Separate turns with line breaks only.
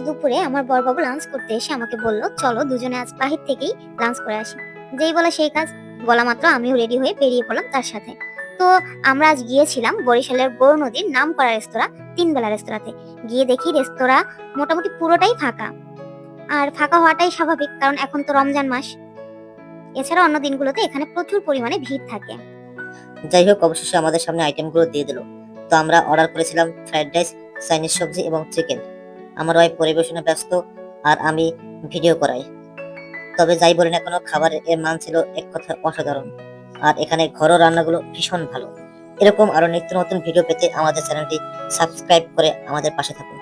দুপুরে আমার বড়বাবু লাঞ্চ করতে এসে আমাকে বলল, চলো দুজনে আজ বাহির থেকেই লাঞ্চ করে আসি। যেই বলা সেই কাজ, বলা মাত্র আমিও রেডি হয়ে বেরিয়ে পড়লাম তার সাথে। তো আমরা আজ গিয়েছিলাম বরিশালের গৌর নদীর নামকরা রেস্তোরাঁ তিন বেলা রেস্তোরাঁতে। গিয়ে দেখি রেস্তোরাঁ মোটামুটি পুরোটাই ফাঁকা। আর ফাঁকা হওয়াটাই স্বাভাবিক, কারণ এখন তো রমজান মাস। এছাড়া অন্য দিনগুলোতে এখানে প্রচুর পরিমাণে ভিড় থাকে।
যাই হোক, অবশেষে আমাদের সামনে আইটেমগুলো দিয়ে দিল। তো আমরা অর্ডার করেছিলাম ফ্রাইড রাইস, চাইনিজ সবজি এবং চিকেন। আমার ওয়াইফ পরিবেশনে ব্যস্ত আর আমি ভিডিও করাই। তবে যাই বলি না কেন, খাবারের এর মান ছিল এক কথা অসাধারণ। আর এখানে ঘরোয়া রান্নাগুলো ভীষণ ভালো। এরকম আরো নিত্য নতুন ভিডিও পেতে আমাদের চ্যানেলটি সাবস্ক্রাইব করে আমাদের পাশে থাকুন।